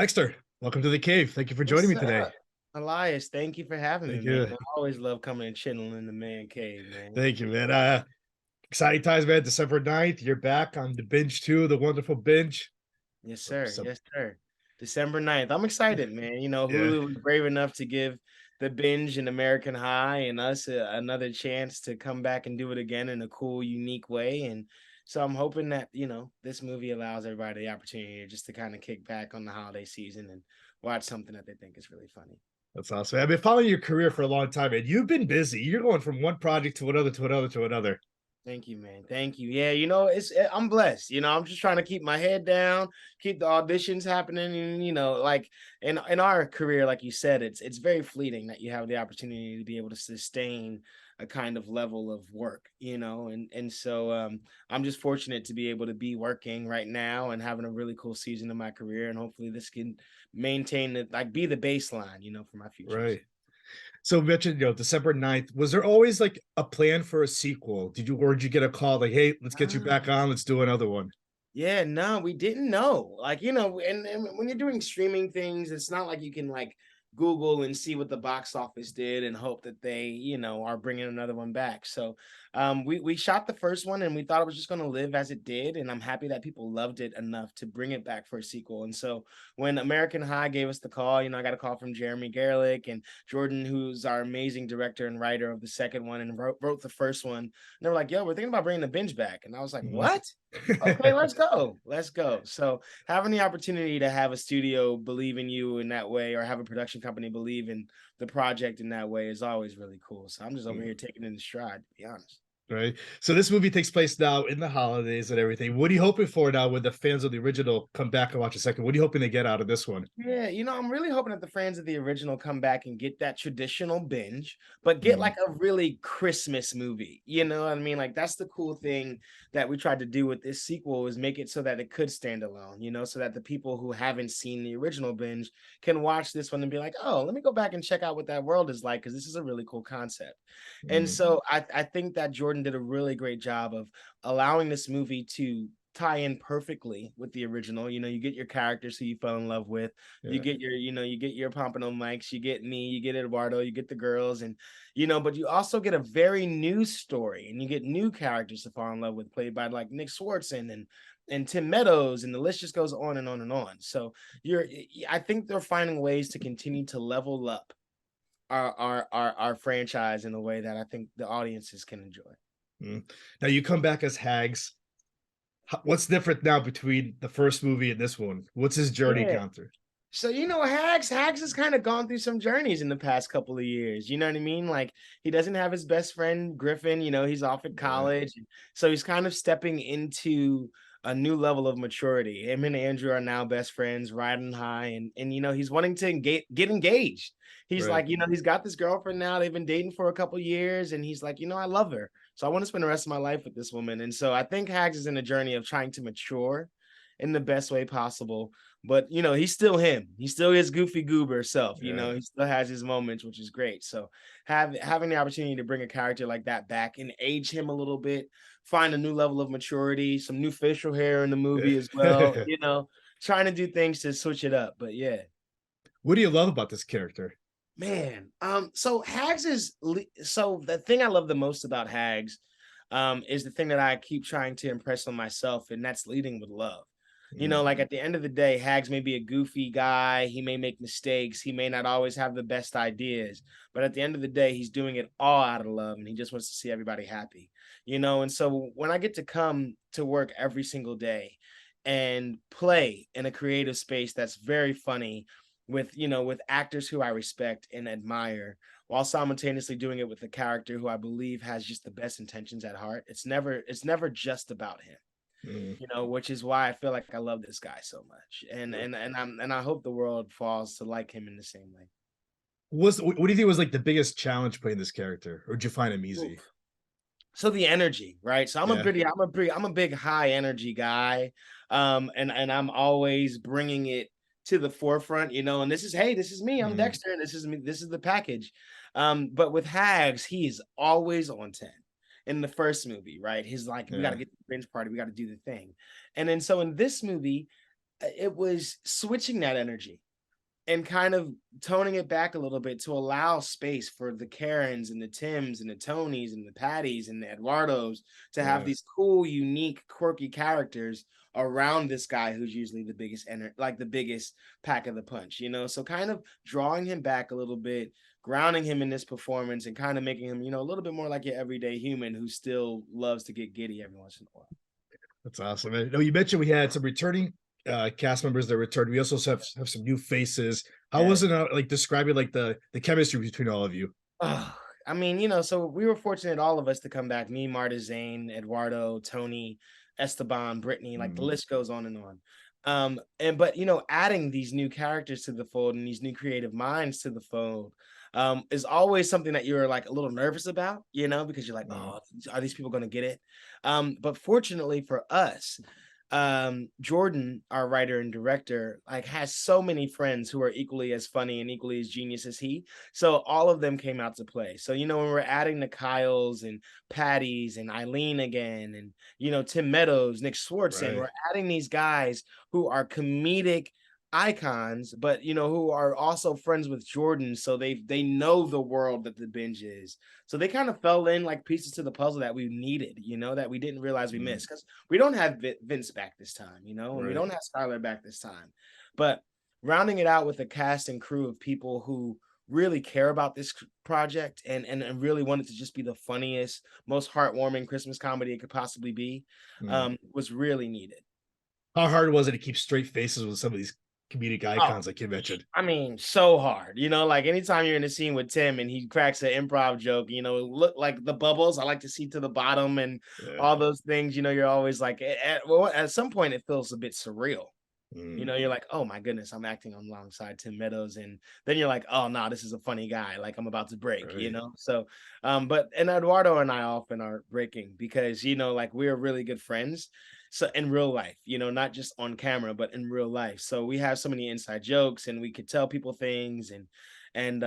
Dexter, welcome to the cave. Thank you for joining What's me today. up, Elias? Thank you for having me, Thank man. you. I always love coming and chilling in the man cave, man. Thank you, man. Exciting times, man. December 9th, you're back on the binge too, the wonderful binge. Yes, sir. So, Yes, sir. December 9th. I'm excited, man. yeah, Hulu was brave enough to give the binge and American High and us another chance to come back and do it again in a cool, unique way. And so I'm hoping that, this movie allows everybody the opportunity just to kind of kick back on the holiday season and watch something that they think is really funny. that's awesome. I've been following your career for a long time, and you've been busy. You're going from one project to another to another to another. Thank you, man. Thank you. Yeah, I'm blessed. I'm just trying to keep my head down, keep the auditions happening, and like in our career, like you said, it's very fleeting that you have the opportunity to be able to sustain a kind of level of work, and so I'm just fortunate to be able to be working right now and having a really cool season in my career, and hopefully this can maintain it, like be the baseline, for my futures. Right. So you mentioned, December 9th. Was there always like a plan for a sequel? Or did you get a call like, hey, let's get you back on, let's do another one? Yeah, no, we didn't know. Like, and when you're doing streaming things, it's not like you can like Google and see what the box office did and hope that they, are bringing another one back. So, we shot the first one and we thought it was just going to live as it did, and I'm happy that people loved it enough to bring it back for a sequel. And so, when American High gave us the call, I got a call from Jeremy Gerlich and Jordan, who's our amazing director and writer of the second one and wrote the first one. And they were like, "Yo, we're thinking about bringing the binge back," and I was like, Mhm. "What?" Okay, let's go. Let's go. So having the opportunity to have a studio believe in you in that way, or have a production company believe in the project in that way, is always really cool. So I'm just over here taking it in stride, to be honest. Right. So this movie takes place now in the holidays and everything. What are you hoping for now when the fans of the original come back and watch a second? What are you hoping to get out of this one? Yeah, I'm really hoping that the fans of the original come back and get that traditional binge, but get Mm, like a really Christmas movie. You know what I mean? Like that's the cool thing that we tried to do with this sequel, is make it so that it could stand alone, so that the people who haven't seen the original binge can watch this one and be like, "Oh, let me go back and check out what that world is like, because this is a really cool concept." And mm, so I think that Jordan did a really great job of allowing this movie to tie in perfectly with the original. You get your characters who you fell in love with, you yeah. get your Pompano Mikes, you get me, you get Eduardo, you get the girls, and but you also get a very new story, and you get new characters to fall in love with, played by like Nick Swartzen and Tim Meadows, and the list just goes on and on and on. So I think they're finding ways to continue to level up our franchise in a way that I think the audiences can enjoy. Mm. Now you come back as Hags. What's different now between the first movie and this one? What's his journey Yeah. gone through? So Hags has kind of gone through some journeys in the past couple of years. You know what I mean? Like he doesn't have his best friend Griffin. He's off at Yeah. college, so he's kind of stepping into a new level of maturity. Him and Andrew are now best friends, riding high, and he's wanting to get engaged. He's Right. like, he's got this girlfriend now. They've been dating for a couple years, and he's like, I love her, so I want to spend the rest of my life with this woman. And so I think Hags is in a journey of trying to mature in the best way possible, but he's still him. He still is goofy goober self. Yeah. He still has his moments, which is great. So having the opportunity to bring a character like that back and age him a little bit, find a new level of maturity, some new facial hair in the movie as well. Trying to do things to switch it up. But yeah. What do you love about this character? Man, so so the thing I love the most about Hags, is the thing that I keep trying to impress on myself, and that's leading with love. Mm, Like at the end of the day, Hags may be a goofy guy, he may make mistakes, he may not always have the best ideas, but at the end of the day, he's doing it all out of love, and he just wants to see everybody happy. And so when I get to come to work every single day and play in a creative space that's very funny, with actors who I respect and admire, while simultaneously doing it with a character who I believe has just the best intentions at heart. It's never just about him, mm. which is why I feel like I love this guy so much. And I hope the world falls to like him in the same way. What do you think was like the biggest challenge playing this character, or did you find him easy? Oof. So the energy, right? So Yeah. I'm a big high energy guy. And I'm always bringing it to the forefront, and this is me, I'm Mm, Dexter, and this is me, this is the package. But with Hags, he is always on 10. In the first movie, right? He's like, we got to yeah. get the binge party, we got to do the thing. And then so in this movie, it was switching that energy and kind of toning it back a little bit to allow space for the Karens and the Tims and the Tonys and the Patties and the Eduardos to have Yeah. these cool, unique, quirky characters around this guy who's usually the biggest like the biggest pack of the punch, you know. So kind of drawing him back a little bit, grounding him in this performance, and kind of making him, you know, a little bit more like your everyday human who still loves to get giddy every once in a while. That's awesome. And, you mentioned we had some returning cast members that returned. We also have some new faces. How Yeah. was it like describing like the chemistry between all of you? Oh, I mean, you know, so we were fortunate, all of us, to come back. Me, Marta, Zane, Eduardo, Tony, Esteban, Brittany, like the Mm, list goes on and on. And but you know, adding these new characters to the fold and these new creative minds to the fold is always something that you're like a little nervous about, you know, because you're like, mm, oh, are these people going to get it? But fortunately for us, Jordan, our writer and director, like has so many friends who are equally as funny and equally as genius as he. So all of them came out to play. So, you know, when we're adding the Kyles and Patties and Eileen again, and, you know, Tim Meadows, Nick Swartz, and right. we're adding these guys who are comedic icons, but you know, who are also friends with Jordan. So they know the world that the binge is. So they kind of fell in like pieces to the puzzle that we needed, you know, that we didn't realize we Mm, missed. Because we don't have Vince back this time, you know, and we right. don't have Skyler back this time. But rounding it out with a cast and crew of people who really care about this project and really want it to just be the funniest, most heartwarming Christmas comedy it could possibly be, Mm. was really needed. How hard was it to keep straight faces with some of these comedic Oh, icons like you mentioned? I mean, so hard, you know, like anytime you're in a scene with Tim and he cracks an improv joke, you know, look like the bubbles. I like to see to the bottom and Yeah. all those things, you know, you're always like, well, at some point it feels a bit surreal. You Mm, know, you're like, oh my goodness, I'm acting alongside Tim Meadows. And then you're like, oh no, this is a funny guy. Like I'm about to break, you right. know? So, but, and Eduardo and I often are breaking because, you know, like we're really good friends. So in real life, you know, not just on camera, but in real life. So we have so many inside jokes and we could tell people things. And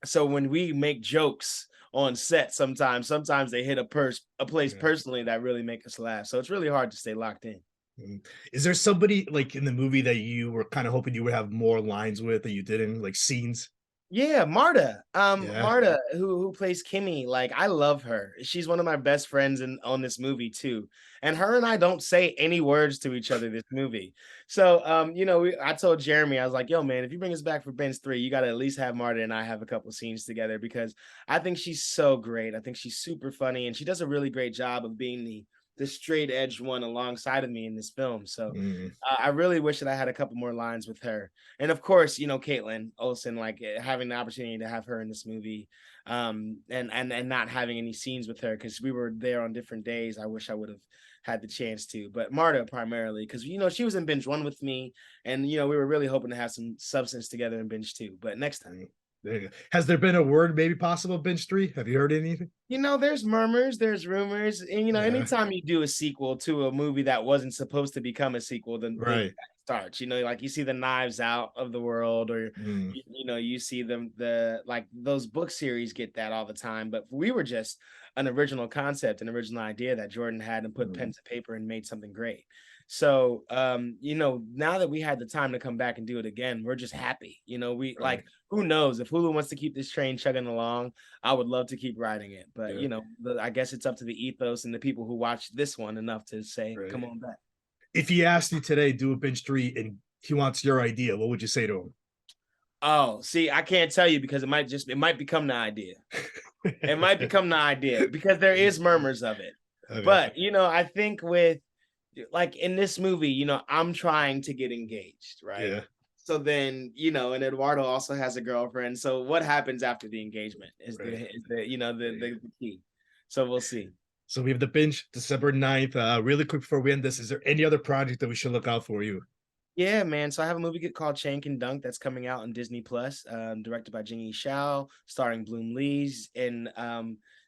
so when we make jokes on set, sometimes they hit a place Yeah. personally that really make us laugh. So it's really hard to stay locked in. Mm. Is there somebody like in the movie that you were kind of hoping you would have more lines with that you didn't, like scenes? Yeah, Marta. Yeah. Marta, who plays Kimmy, like I love her. She's one of my best friends in on this movie too. And her and I don't say any words to each other this movie. So you know, I told Jeremy, I was like, yo, man, if you bring us back for Ben's 3, you gotta at least have Marta and I have a couple scenes together because I think she's so great. I think she's super funny and she does a really great job of being the straight edge one alongside of me in this film. So Mm, I really wish that I had a couple more lines with her. And of course, you know, Caitlin Olsen, like having the opportunity to have her in this movie, and not having any scenes with her because we were there on different days. I wish I would have had the chance to, but Marta primarily because you know she was in binge 1 with me, and you know we were really hoping to have some substance together in binge 2, but next time. mm. There you go. Has there been a word maybe possible binge 3? Have you heard anything? You know, there's murmurs, there's rumors, and you know, Yeah. anytime you do a sequel to a movie that wasn't supposed to become a sequel, then the Right. starts. You know, like you see the Knives Out of the world, or Mm, you know, you see them the like those book series get that all the time. But we were just an original concept, an original idea that Jordan had and put pen mm, to paper and made something great. So you know, now that we had the time to come back and do it again, we're just happy. You know, we right. like who knows if Hulu wants to keep this train chugging along, I would love to keep riding it. But Yeah. you know, I guess it's up to the ethos and the people who watch this one enough to say, Right. come on back. If he asked you today, do a binge 3 and he wants your idea, what would you say to Oh, see, I can't tell you because it might become the idea. It might become the idea because there him? is murmurs of it. Okay. But you know, I think with like in this movie, you know, I'm trying to get engaged, right? Yeah. So then, you know, and Eduardo also has a girlfriend. So what happens after the engagement Right. is the you know There you go. the key. So we'll see. So we have the binge December 9th. Really quick before we end this, is there any other project that we should look out for you? Yeah, man. So I have a movie called Chank and Dunk that's coming out on Disney Plus, directed by Jing Shao, starring Bloom Lees and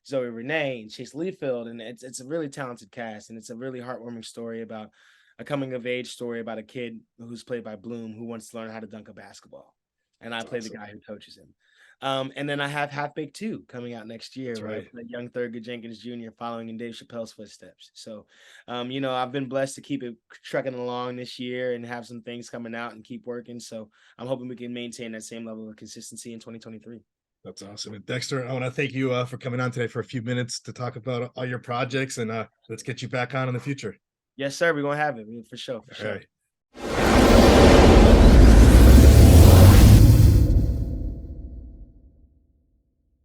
Zoe Renee and Chase Leafield, and it's a really talented cast, and it's a really heartwarming story about a coming of age story about a kid who's played by Bloom who wants to learn how to dunk a basketball, and I That's play the awesome. guy who coaches him. And then I have Half Baked 2 coming out next year, That's where I right. play young Thurgood Jenkins Jr. following in Dave Chappelle's footsteps. So, you know, I've been blessed to keep it trucking along this year and have some things coming out and keep working. So I'm hoping we can maintain that same level of consistency in 2023. That's awesome. And Dexter, I want to thank you for coming on today for a few minutes to talk about all your projects, and let's get you back on in the future. Yes, sir. We're gonna have it for sure. For All sure. right.